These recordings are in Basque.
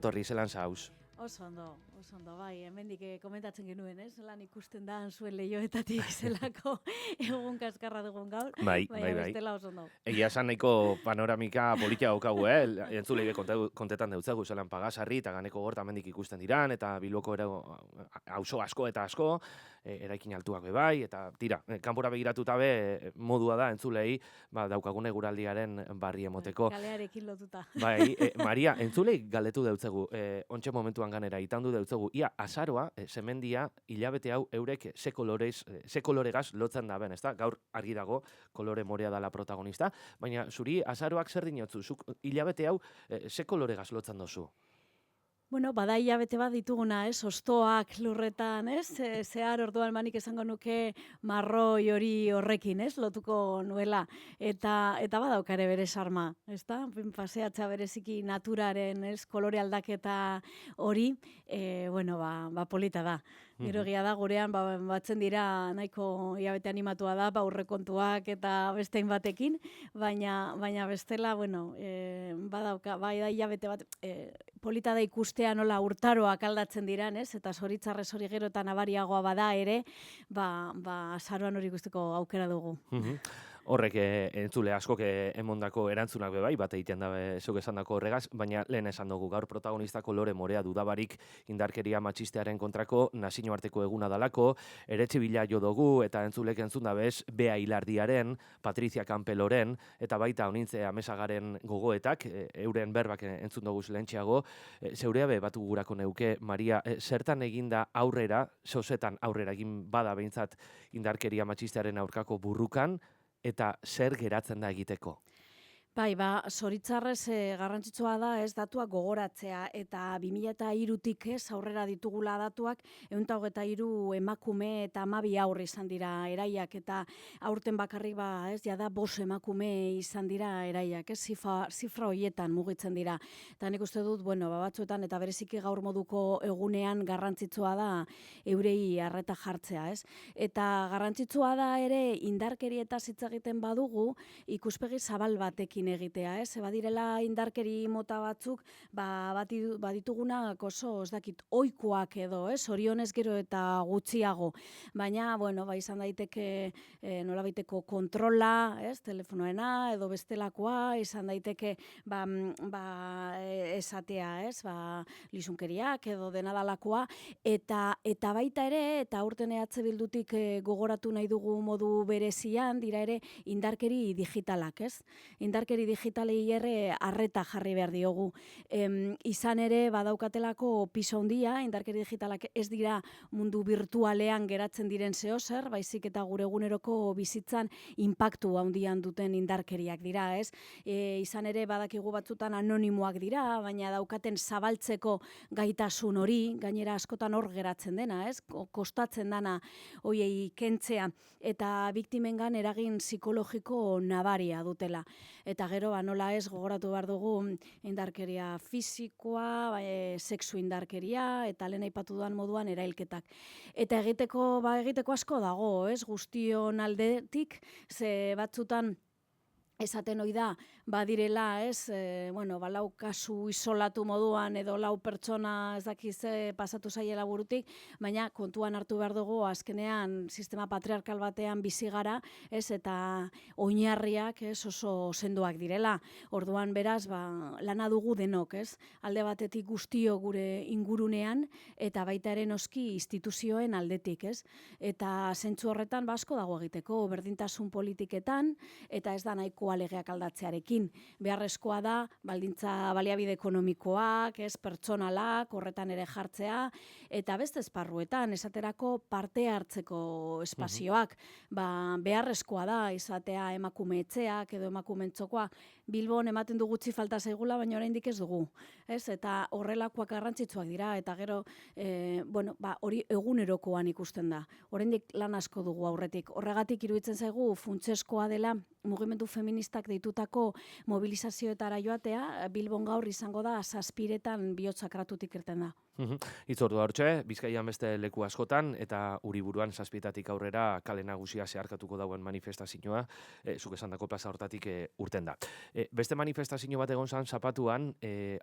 Torri zelan zauz. Oso ondo, bai, hemendik komentatzen genuen, lan ikusten da zuen lehioetatik zelako egun kaskarra dugun gaur, Bai. bestela oso ondo. Egia esan nahiko panoramika politia daukagu, entzulei kontetan deutzagu, zelan Pagasarri eta Ganeko Gorta hemendik ikusten diran, eta Bilboko auzo asko eta asko, eraikin altuak be bai, eta tira, kanpora begiratuta be modua da entzulei, daukagune guraldiaren barri emoteko. Kalearekin lotuta. Bai, Maria, entzulei galdetu deutzagu, ontxe momentuan ganera, itandu deutzagu, ia azaroa, semendia, hilabete hau eurek ze koloregaz lotzen da ben, ezta? Gaur argi dago, kolore morea dala protagonista, baina zuri azaroak zer dinotzu, zuk hilabete hau ze koloregaz lotzen dozu? Bueno, bada hilabete bat dituguna, hostoak lurretan, zehar orduan manik esango nuke marroi hori horrekin, lotuko nuela, eta badaukare bere sarma, ezta? Paseatza bereziki naturaren, kolore aldaketa hori, polita da. Gero egia da, gurean batzen dira nahiko hilabete animatua da, aurrekontuak eta bestein batekin, baina bestela, badauka, bai da hilabete bat, polita da ikustea nola urtaroak aldatzen diran, eta zoritzarrez hori gero eta nabariagoa bada ere, azaroan hori ikusteko aukera dugu. Horrek entzule askok emondako erantzunak be bai, bat egiten da zuk esandako horregaz, baina lehen esan dugu gaur protagonista kolore morea dudabarik indarkeria matxistearen kontrako nazioarteko eguna dalako, eretxibila jo dugu eta entzulek entzun da bez, Bea Hilardiaren, Patricia Campeloren, eta baita honintze Amesagaren gogoetak, euren berbak entzun dugu lehentxeago, zeurea be batu gurako neuke, Maria, zertan eginda aurrera, zozetan aurrera egin bada behintzat indarkeria matxistearen aurkako burrukan, eta zer geratzen da egiteko? Bai, zoritzarrez garrantzitsua da datuak gogoratzea, eta 2003-tik aurrera ditugula datuak, 123 emakume eta 12 aurre izan dira eraiak, eta aurten bakarrik jada 5 emakume izan dira eraiak, zifra horietan mugitzen dira. Eta nik uste dut, batzuetan eta bereziki gaur moduko egunean garrantzitsua da eurei arreta jartzea, Eta garrantzitsua da ere indarkerietaz hitz egiten badugu, ikuspegi zabal batekin egitea, badirela indarkeri mota batzuk, baditugunak oso, ohikoak edo, orionez gero eta gutxiago, baina, izan daiteke nolabaiteko kontrola, telefonoena edo bestelakoa, izan daiteke esatea, lizunkeriak edo denadalakoa, eta baita ere, eta urten EH Bildutik gogoratu nahi dugu modu berezian, dira ere indarkeri digitalak, Indarkeri digitalei ere arreta jarri behar diogu. Izan ere badaukatelako piso handia, indarkeri digitalak ez dira mundu virtualean geratzen diren zehozer, baizik eta gure eguneroko bizitzan inpaktu handian duten indarkeriak dira, Izan ere badakigu batzutan anonimoak dira, baina daukaten zabaltzeko gaitasun hori, gainera askotan hor geratzen dena, kostatzen dana hoiei kentzea, eta biktimengan eragin psikologiko nabaria dutela. Eta gero, nola gogoratu behar dugu indarkeria fisikoa, sexu indarkeria, eta lehen aipatu dudan moduan erailketak. Eta egiteko asko dago, guztion aldetik, ze batzutan esaten hoi da, badirela, lau kasu isolatu moduan edo lau pertsona ez dakize pasatu zaiela burutik, baina kontuan hartu behar dugu azkenean sistema patriarkal batean bizi gara, eta oinarriak oso sendoak direla. Orduan beraz, lana dugu denok, alde batetik guztio gure ingurunean, eta baita ere noski instituzioen aldetik, Eta zentzu horretan asko dago egiteko, berdintasun politiketan, eta ez da nahiko legeak aldatzearekin. Beharrezkoa da, baldintza baliabide ekonomikoak, pertsonalak, horretan ere jartzea, eta beste esparruetan, esaterako parte hartzeko espazioak. Beharrezkoa da, izatea emakume etxeak edo emakume txokoa. Bilbon ematen du gutxi falta zaigula, baina oraindik ez dugu. Eta horrelakoak garrantzitsuak dira, eta gero, hori egunerokoan ikusten da. Oraindik lan asko dugu aurretik. Horregatik iruditzen zaigu funtsezkoa dela mugimendu feministak deitutako mobilizazioetara joatea, Bilbon gaur izango da 7:00 bihotzakratutik irten da. Itzordua hortxe, Bizkaian beste leku askotan, eta Uriburuan 7:00 aurrera kale nagusia zeharkatuko dauen manifestazioa, zuk esandako plaza hortatik urten da. Beste manifestazio bat egon zan zapatuan,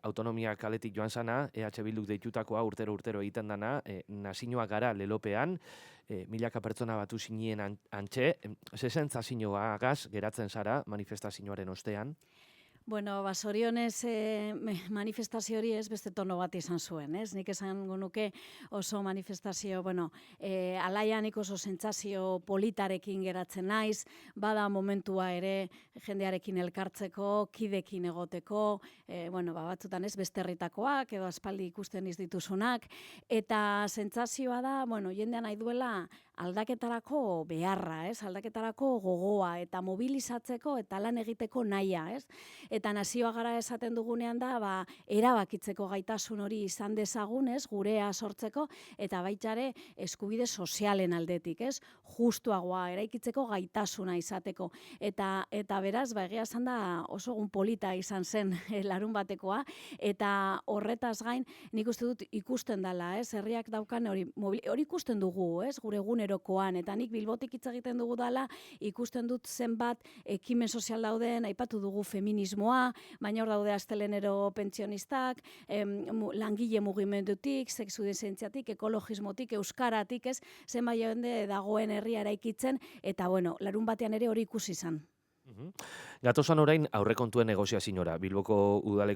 autonomia kaletik joan zana, EH Bilduk deitutakoa urtero egiten dana, nazioa gara lelopean, milaka pertsona batu zinien antxe, zesentzazioagaz geratzen zara manifestazioaren ostean? Bueno, zorionez manifestazio hori ez beste tono bat izan zuen, ez? Nik esango nuke oso manifestazio, alaian nik oso sentsazio politarekin geratzen naiz, bada momentua ere jendearekin elkartzeko, kidekin egoteko, batzutan ez beste herritakoak edo aspaldi ikusten ez dituzunak, eta sentsazioa da, jendean nahi duela aldaketarako beharra, ez? Aldaketarako gogoa eta mobilizatzeko eta lan egiteko nahia, ez? Eta nazioa gara esaten dugunean da, erabakitzeko gaitasun hori izan dezagun, ez? Gurea sortzeko eta baitare eskubide sozialen aldetik, ez? Justuagoa eraikitzeko gaitasuna izateko. Eta beraz, egia esan da oso egun polita izan zen larun batekoa, eta horretaz gain nik uste dut ikusten dela, ez? Herriak daukan hori ikusten dugu, ez? Gure egunerokoan, eta nik Bilbotik hitz egiten dugu dela, ikusten dut zenbat ekimen sozial dauden, aipatu dugu feminismoa, baina hor daude astelenero pentsionistak, langile mugimendutik, sexu dezentziatik, ekologismotik, euskaratik, ez? Zenbait jende dagoen herria eraikitzen, eta larun batean ere hori ikusi izan. Gatozan orain aurrekontuen negoziaziora. Bilboko udal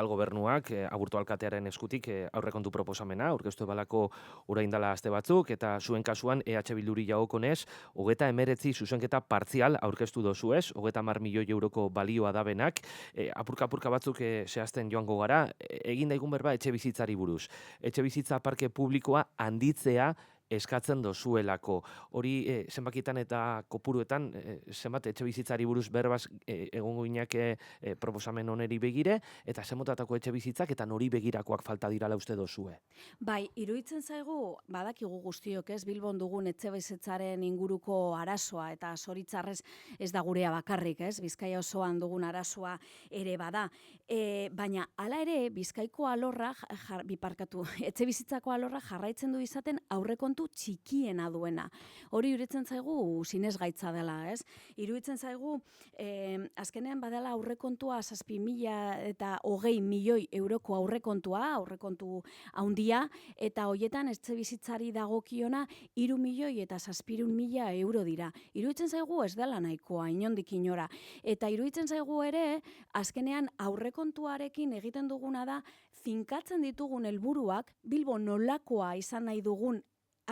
gobernuak Aburto alkatearen eskutik aurrekontu proposamena aurkeztu balako orain dela aste batzuk, eta zuen kasuan EH Bilduri jagokonez 39 zuzenketa partzial aurkeztu dozuez, 30 milioi euroko balioa dabenak, apurka batzuk zehazten joango gara, egin daigun berba etxe bizitzari buruz. Etxe bizitza parke publikoa handitzea eskatzen dozuelako. Hori zenbakitan eta kopuruetan zenbat etxe bizitzari buruz berbaz egongo ginake proposamen oneri begire, eta zenbotatako etxe bizitzak eta nori begirakoak falta dirala uste dozue. Bai, iruditzen zaigu, badakigu guztiok, ez? Bilbon dugun etxe bizitzaren inguruko arazoa, eta zoritzarrez ez da gurea bakarrik, ez? Bizkaia osoan dugun arazoa ere bada. Baina, hala ere, Bizkaiko alorra, etxe bizitzako alorra jarraitzen du izaten aurrekontu txikiena duena. Hori iruditzen zaigu sinesgaitza dela, ez? Iruditzen zaigu azkenean badela aurrekontua 7.020 milioi euroko aurrekontu handia, eta hoietan etxe bizitzari dagokiona 3.700.000 euro dira. Iruditzen zaigu ez dela nahikoa, inondik inora. Eta iruditzen zaigu ere, azkenean aurrekontuarekin egiten duguna da, finkatzen ditugun helburuak, Bilbo nolakoa izan nahi dugun,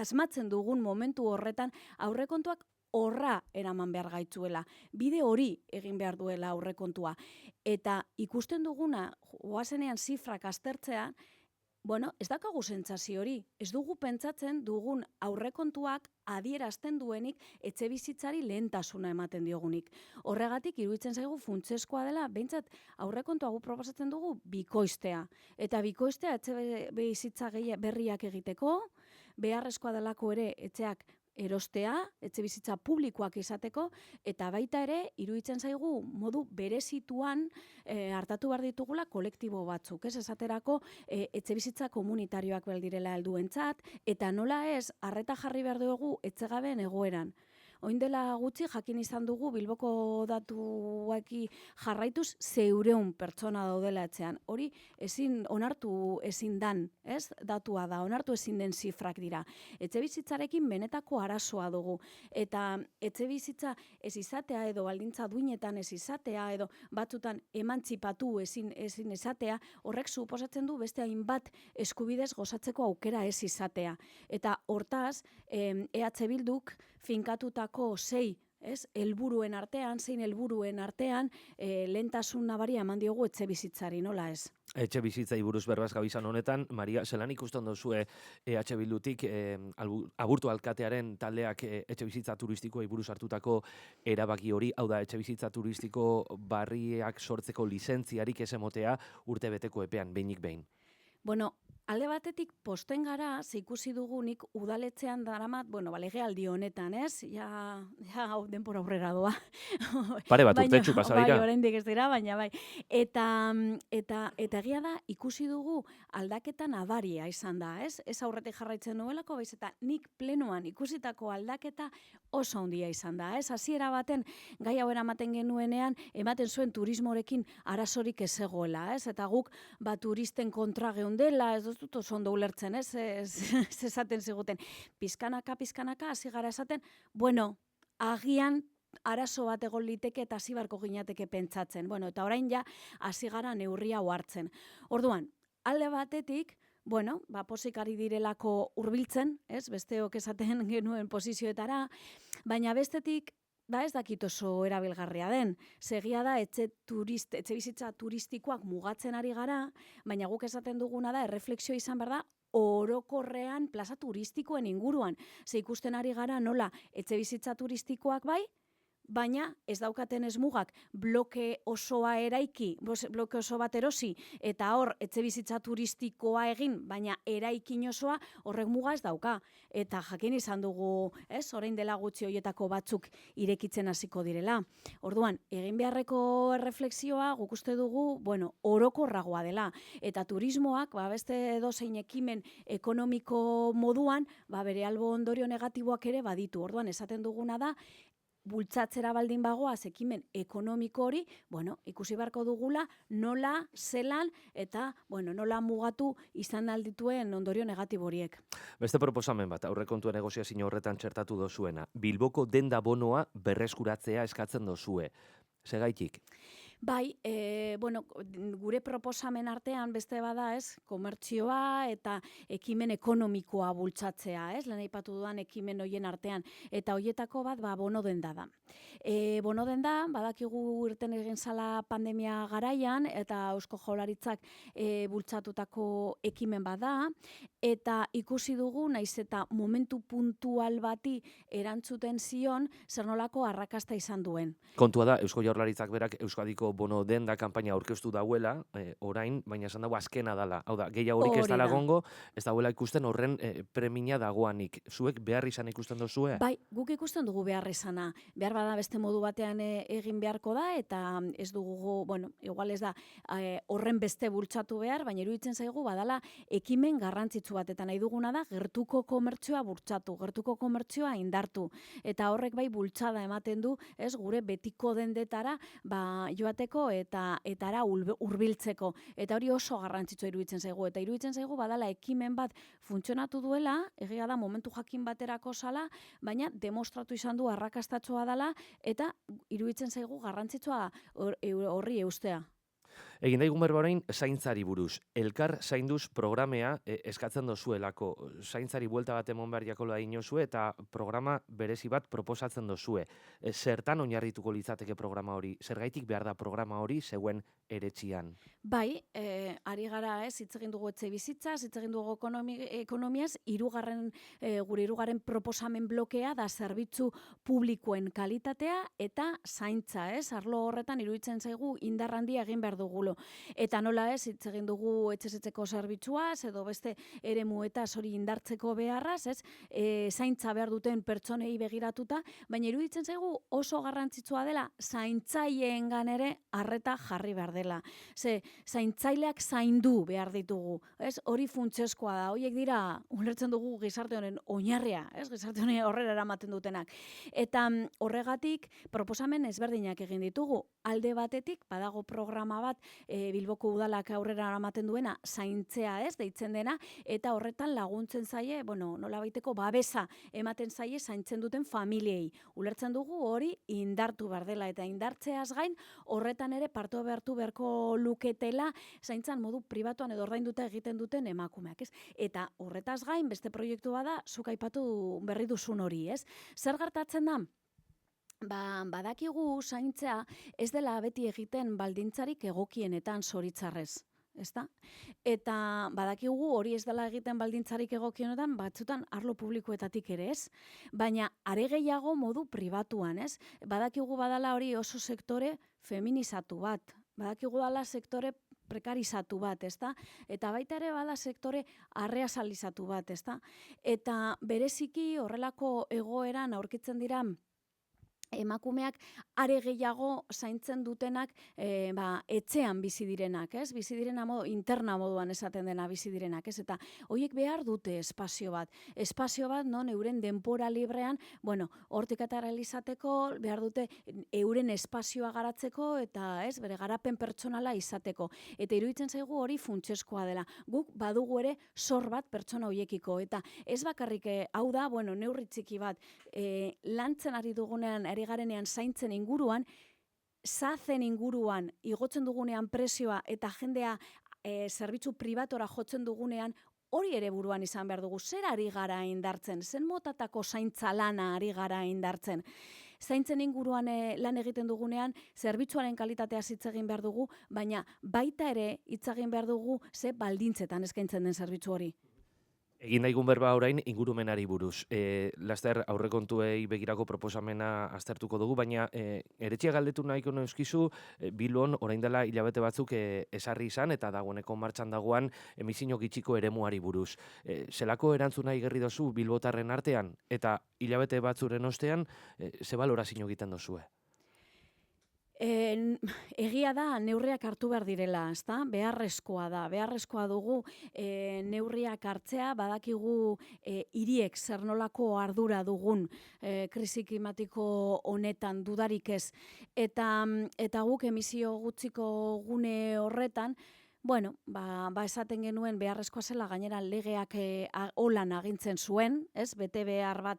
asmatzen dugun momentu horretan, aurrekontuak horra eraman behar gaitzuela. Bide hori egin behar duela aurrekontua. Eta ikusten duguna, goazenean zifrak aztertzean, ez daukagu sentsazio hori. Ez dugu pentsatzen dugun aurrekontuak adierazten duenik etxe bizitzari lehentasuna ematen diogunik. Horregatik iruditzen zaigu funtsezkoa dela, behintzat aurrekontua gu proposatzen dugu bikoiztea. Eta bikoiztea etxe bizitza berriak egiteko, beharrezkoa delako ere etxeak erostea, etxe bizitza publikoak izateko, eta baita ere, iruditzen zaigu modu berezituan hartatu behar ditugula kolektibo batzuk, ez esaterako etxe bizitza komunitarioak behar direla helduentzat, eta nola ez, arreta jarri behar dugu etxegabeen egoeran. Oin dela gutxi jakin izan dugu Bilboko datuaki jarraituz 600 pertsona daudela etxean. Hori onartu ezin dan, ez? Datua da, onartu ezin den zifrak dira. Etxe bizitzarekin benetako arazoa dugu. Eta etxe bizitza ez izatea edo baldintza duinetan ez izatea edo batzutan emantzipatu ezin izatea, horrek suposatzen du beste hainbat eskubidez gozatzeko aukera ez izatea. Eta hortaz, EH Bilduk finkatutako zein helburuen artean lehentasun nabaria eman diogu etxe bizitzari, nola ez? Etxe bizitzai buruz berbaz gabizan honetan, Maria, zelan ikusten duzue EH Bildutik Aburto alkatearen taldeak etxe bizitza turistikoei buruz hartutako erabaki hori, hau da, etxe bizitza turistiko barriak sortzeko lizentziarik ez emotea urte beteko epean, behinik behin? alde batetik posten gara, ze ikusi dugunik udaletzean daramat, bueno, legealdi honetan, ez? Ja, hau denbora aurrera doa. Pare bat Baina, urtetxu pasa bai, dira. oraindik ez dira, baina bai. Eta egia da, ikusi dugu aldaketa nabaria izan da, ez? Ez aurretik jarraitzen nuelako, baiz eta nik plenoan ikusitako aldaketa oso handia izan da, ez? Hasiera baten, gai hau eramaten genuenean, ematen zuen turismorekin arazorik ez zegoela, ez? Eta guk, turisten kontra geundela, ez dut oso ondo ulertzen, ez? Ez esaten ziguten. Pizkanaka, hasi gara esaten, bueno, agian arazo bat egon liteke eta hasi barko ginateke pentsatzen. Bueno, eta orain ja hasi gara neurria hau hartzen. Orduan, alde batetik, bueno, pozik ari direlako hurbiltzen, ez? Besteok esaten genuen posizioetara, baina bestetik, ez dakit oso erabilgarria den. Segia da, etxe bizitza turistikoak mugatzen ari gara, baina guk esaten duguna da, erreflexio izan behar da, orokorrean plaza turistikoen inguruan. Ze ikusten ari gara nola etxe bizitza turistikoak bai, baina ez daukaten ez mugak bloke osoa eraiki, bloke oso bat erosi, eta hor etxe bizitza turistikoa egin, baina eraikin osoa horrek muga ez dauka. Eta jakin izan dugu, orain dela gutxi horietako batzuk irekitzen hasiko direla. Orduan, egin beharreko erreflexioa guk uste dugu, orokorragoa dela. Eta turismoak, beste edozein ekimen ekonomiko moduan, bere albo ondorio negatiboak ere baditu. Orduan, esaten duguna da, bultzatzera baldin bagoaz ekimen ekonomiko hori, ikusi beharko dugula nola, zelan eta nola mugatu izan aldituen ondorio negatibo horiek. Beste proposamen bat, aurrekontuen negoziazio horretan txertatu dozuena. Bilboko denda bonoa berreskuratzea eskatzen dozue. Segaitik? Bai, gure proposamen artean beste bada, komertzioa eta ekimen ekonomikoa bultzatzea, lehen aipatu dudan ekimen hoien artean, eta hoietako bat bono denda da. Bono denda, badakigu irten egin zala pandemia garaian, eta Eusko Jaurlaritzak bultzatutako ekimen bada, eta ikusi dugu, naiz eta momentu puntual bati erantzuten zion, zer nolako arrakasta izan duen. Kontua da, Eusko Jaurlaritzak berak Euskadiko bono denda kanpaina aurkeztu dauela, orain, baina esan dago azkena dala. Hau da, gehiagorik ez dala gongo, ez dauela ikusten horren premia dagoanik. Zuek behar izan ikusten dozue? Bai, guk ikusten dugu behar izana. Behar bada beste modu batean egin beharko da, eta ez dugu, igual ez da, horren beste bultzatu behar, baina iruditzen zaigu badala ekimen garrantzitsu bat, eta nahi duguna da, gertuko komertzioa bultzatu, gertuko komertzioa indartu. Eta horrek bai bultzada ematen du, gure betiko dendetara, joateko eta ara hurbiltzeko. Eta hori oso garrantzitsua iruditzen zaigu. Eta iruditzen zaigu badala ekimen bat funtzionatu duela, egia da momentu jakin baterako zala, baina demostratu izan du arrakastatsua dela, eta iruditzen zaigu garrantzitsua horri eustea. Egin daigun berba orain, zaintzari buruz. Elkar zainduz programea eskatzen dozuelako. Zaintzari buelta bat emon behar jakola inozue eta programa berezi bat proposatzen dozue. Zertan oinarrituko litzateke programa hori? Zergaitik behar da programa hori zeuen eretxian? Bai, ari gara hitz egin dugu etxe bizitzaz, hitz egin dugu ekonomiaz, gure hirugarren proposamen blokea da zerbitzu publikoen kalitatea eta zaintza, arlo horretan iruditzen zaigu indar handia egin behar dugulo. Eta nola hitz egin dugu etxezetzeko zerbitzuaz, edo beste eremuetaz hori indartzeko beharraz, zaintza behar duten pertsonei begiratuta, baina iruditzen zaigu oso garrantzitsua dela zaintzaileen ere arreta jarri behar dela. Zaintzaileak zaindu behar ditugu, hori funtsezkoa da, horiek dira, ulertzen dugu gizarte honen oinarria, gizarte honen horrela eramaten dutenak. Eta horregatik proposamen ezberdinak egin ditugu, alde batetik, badago programa bat, Bilboko udalak aurrera eramaten duena, zaintzea deitzen dena, eta horretan laguntzen zaie, nolabaiteko babesa ematen zaie zaintzen duten familiei. Ulertzen dugu hori indartu behar dela, eta indartzeaz gain, horretan ere partu behartu beharko luketela zaintzan modu pribatuan edo ordainduta egiten duten emakumeak, Eta horretaz gain, beste proiektu bada, zuk aipatu berri duzun hori, Zer gertatzen da? Badakigu zaintzea ez dela beti egiten baldintzarik egokienetan zoritzarrez. Eta badakigu hori ez dela egiten baldintzarik egokienetan batzutan arlo publikoetatik ere baina are gehiago modu pribatuan, Badakigu badala hori oso sektore feminizatu bat, badakigu dala sektore prekarizatu bat, ezta? Eta baita ere bada sektore arreazalizatu bat, ezta? Eta bereziki horrelako egoeran aurkitzen dira emakumeak are gehiago zaintzen dutenak etxean bizi direnak, ez? Bizi direna interna moduan esaten dena bizi direnak, ez? Eta horiek behar dute espazio bat non euren denbora librean, hortik eta realizateko, behar dute euren espazioa garatzeko eta ez, bere garapen pertsonala izateko. Eta iruditzen zaigu hori funtsezkoa dela. Guk badugu ere zor bat pertsona horiekiko, eta ez bakarrik hau da, neurri txiki bat, lantzen ari dugunean, ari garenean zaintzen inguruan, zazen inguruan, igotzen dugunean prezioa eta jendea zerbitzu pribatora jotzen dugunean, hori ere buruan izan behar dugu. Zer ari gara indartzen? Zen motatako zaintza lana ari gara indartzen? Zaintzen inguruan lan egiten dugunean, zerbitzuaren kalitatea hitz egin behar dugu, baina baita ere hitz egin behar dugu ze baldintzetan eskaintzen den zerbitzu hori. Egin daigun berba orain ingurumenari buruz. Laster aurrekontuei begirako proposamena aztertuko dugu, baina eretxea galdetu nahiko neuskizu, Bilbon orain dela hilabete batzuk esarri izan eta dagoeneko martxan dagoan emisio gitxiko eremuari buruz. Zelako erantzuna igerri dozu bilbotarren artean eta hilabete batzuren ostean, ze balorazio egiten dozue? Egia da neurriak hartu behar direla, ezta? Beharrezkoa dugu neurriak hartzea, badakigu hiriek zer nolako ardura dugun krisi klimatiko honetan dudarik ez. Eta guk emisio gutxiko gune horretan, esaten genuen beharrezkoa zela, gainera legeak holan agintzen zuen, ez, bete behar bat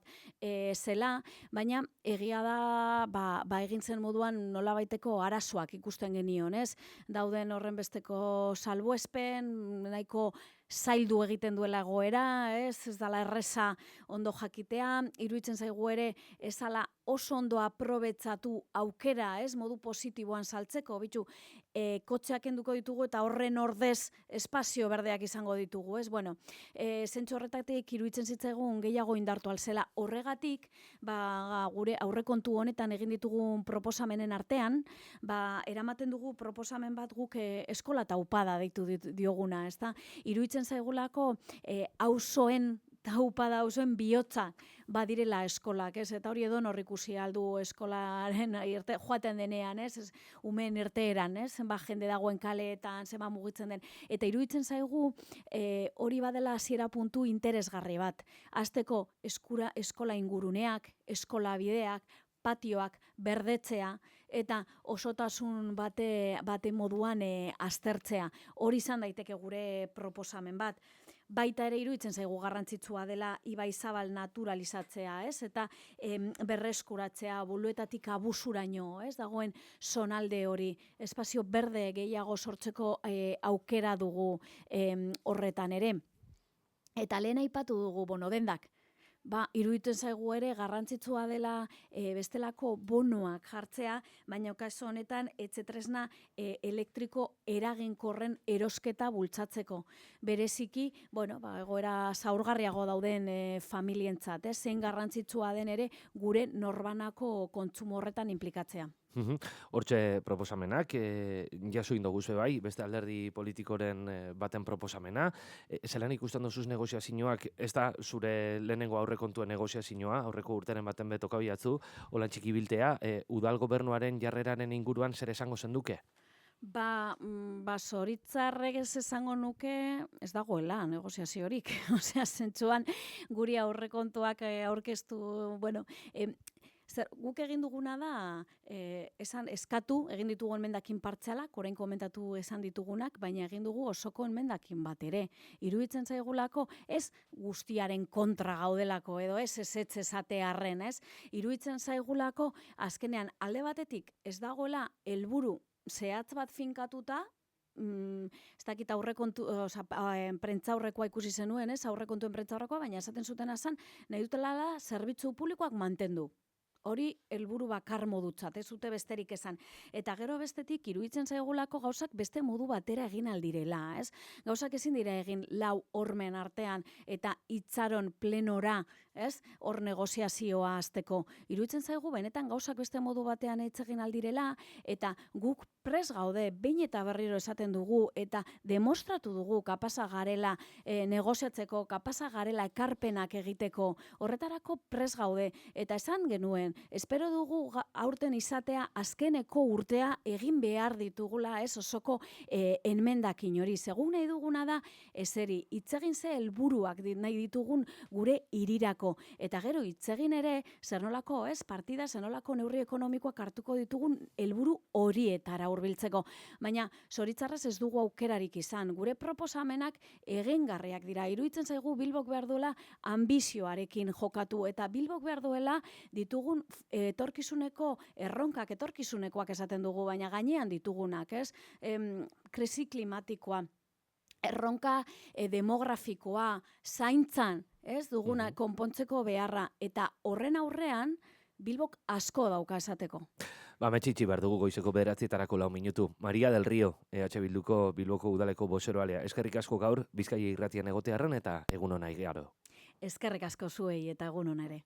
zela, baina egia da egin zen moduan nolabaiteko arazoak ikusten genion, ez? Dauden horren besteko salbuespen, nahiko zaildu egiten duela egoera, ez dala erreza ondo jakitea, iruditzen zaigu ere ez dala oso ondo aprobetxatu aukera, ez, modu positiboan saltzeko, bitu, kotxeak enduko ditugu eta horren ordez espazio berdeak izango ditugu, ez? Zentzu horretatik iruditzen zitzaigun gehiago indartu alzela. Horregatik, gure aurrekontu honetan egin ditugun proposamenen artean, eramaten dugu proposamen bat guk eskola taupada deitu dioguna, ez da? Iruditzen zaigulako auzoen taupada, auzoen bihotza badirela eskolak, ez? Eta hori edon ikusi aldu eskolaren joaten denean, ez? Umeen irteeran, ez? Zenbat jende dagoen kaleetan, zenbat mugitzen den. Eta iruditzen zaigu hori badela hasiera puntu interesgarri bat. Hasteko eskola inguruneak, eskola bideak, patioak, berdetzea, eta osotasun bate moduan aztertzea. Hori izan daiteke gure proposamen bat. Baita ere iruditzen zaigu garrantzitsua dela ibai zabal naturalizatzea, ez? Eta berreskuratzea, boluetatik abusuraino, ez? Dagoen zonalde hori, espazio berde gehiago sortzeko aukera dugu horretan ere. Eta lehen aipatu dugu dendak. Iruditzen zaigu ere garrantzitsua dela bestelako bonoak jartzea, baina kasu honetan etxetresna elektriko eraginkorren erosketa bultzatzeko. Bereziki, egoera zaurgarriago dauden familientzat, zein garrantzitsua den ere gure norbanako kontsumo horretan implikatzea. Hortxe proposamenak, jaso indoguzue bai, beste alderdi politikoren baten proposamena. Zelan ikusten dozuz negoziazioak, ez da zure lehenengo aurrekontuen negoziazioa, aurreko urteren baten betoka biatzu, holan txiki biltea, udal gobernuaren jarreraren inguruan zer esango zenduke? Zoritzarrek ez esango nuke, ez dagoela negoziaziorik. Osea, zentzuan guri aurrekontuak aurkeztu, guk egin duguna da, eskatu, egin ditugu emendakin partzialak, orain komentatu esan ditugunak, baina egin dugu osoko emendakin bat ere. Iruditzen zaigulako, ez guztiaren kontra gaudelako, edo ez esatearren, ez? Iruditzen zaigulako, azkenean, alde batetik, ez dagoela helburu zehatz bat finkatuta, ez dakit prentzaurrekoa ikusi zenuen, ez? Aurrekontuen prentzaurrekoa, baina esaten zuten azan, nahi dutela zerbitzu publikoak mantendu. Hori helburu bakar modutzat, ez dute besterik esan. Eta gero bestetik iruditzen zaigulako gauzak beste modu batera egin aldirela, ez? Gauzak ezin dira egin lau hormen artean eta itxaron plenora, ez? Hor negoziazioa hasteko. Iruditzen zaigu benetan gauzak beste modu batean hitz egin aldirela eta guk pres gaude, behin eta berriro esaten dugu eta demostratu dugu kapasa garela negoziatzeko, kapasa garela ekarpenak egiteko, horretarako pres gaude eta esan genuen, espero dugu aurten izatea azkeneko urtea egin behar ditugula, ez osoko enmendakin hori. Segun nahi duguna da, eseri, itzegin ze helburuak nahi ditugun gure irirako. Eta gero itzegin ere, zer nolako, ez, partida, zer nolako neurri ekonomikoak hartuko ditugun helburu horietara hurbiltzeko. Baina, zoritzarrez ez dugu aukerarik izan. Gure proposamenak egingarriak dira. Iruditzen zaigu Bilbok behar duela ambizioarekin jokatu eta Bilbok behar duela ditugun etorkizuneko erronkak, etorkizunekoak esaten dugu, baina gainean ditugunak, ez? Krisi klimatikoa, erronka demografikoa, zaintzan, ez? Duguna konpontzeko beharra eta horren aurrean Bilbok asko dauka esateko. Metxitxi behar dugu goizeko 9:00 minutu. Maria del Rio, EH Bilduko Bilboko udaleko bozeroalea. Eskerrik asko gaur, Bizkaia irratian egotearren eta egun ona igaro. Eskerrik asko zuei eta egun ona ere.